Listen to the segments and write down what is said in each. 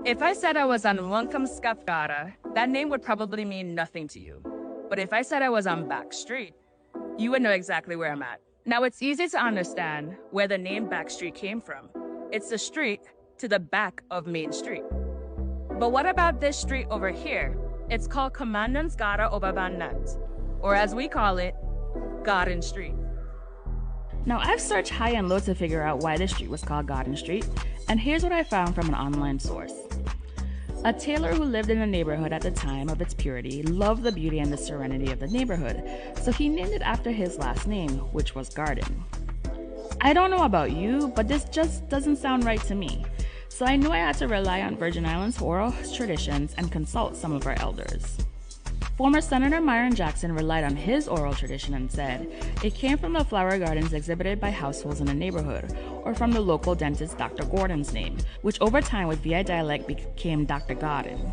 If I said I was on Welcome Skafgara, that name would probably mean nothing to you. But if I said I was on Back Street, you would know exactly where I'm at. Now, it's easy to understand where the name Back Street came from. It's the street to the back of Main Street. But what about this street over here? It's called Commandant's-Gade Overwandert, or as we call it, Garden Street. Now, I've searched high and low to figure out why this street was called Garden Street, and here's what I found from an online source. A tailor who lived in the neighborhood at the time of its purity loved the beauty and the serenity of the neighborhood, so he named it after his last name, which was Garden. I don't know about you, but this just doesn't sound right to me, so I knew I had to rely on Virgin Islands oral traditions and consult some of our elders. Former Senator Myron Jackson relied on his oral tradition and said it came from the flower gardens exhibited by households in the neighborhood, or from the local dentist Dr. Gordon's name, which over time with VI dialect became Dr. Garden.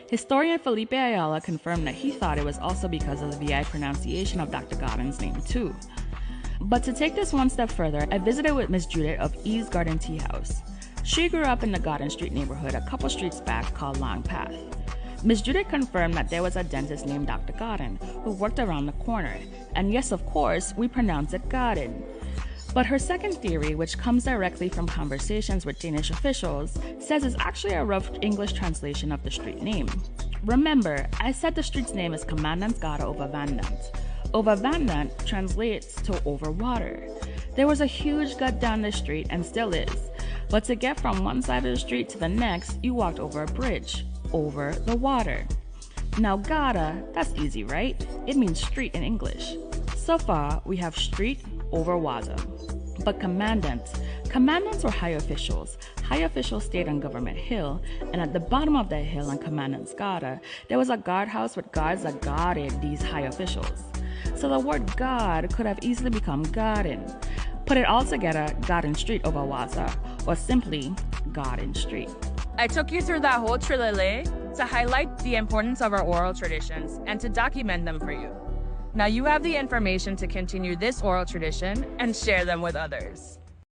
Historian Felipe Ayala confirmed that he thought it was also because of the VI pronunciation of Dr. Garden's name too. But to take this one step further, I visited with Miss Judith of E's Garden Tea House. She grew up in the Garden Street neighborhood a couple streets back called Long Path. Ms. Judith confirmed that there was a dentist named Dr. Garden who worked around the corner, and yes, of course, we pronounce it Garden. But her second theory, which comes directly from conversations with Danish officials, says it's actually a rough English translation of the street name. Remember, I said the street's name is Commandant's-Gade Overwandert. Overwandert translates to over water. There was a huge gut down the street and still is, but to get from one side of the street to the next, you walked over a bridge. Over the water. Now Gade, that's easy, right? It means street in English. So far, we have street over water. But commandants were high officials. High officials stayed on Government Hill, and at the bottom of that hill on Commandant's-Gade, there was a guardhouse with guards that guarded these high officials. So the word guard could have easily become garden. Put it all together, Garden Street over water, or simply Garden Street. I took you through that whole trilele to highlight the importance of our oral traditions and to document them for you. Now you have the information to continue this oral tradition and share them with others.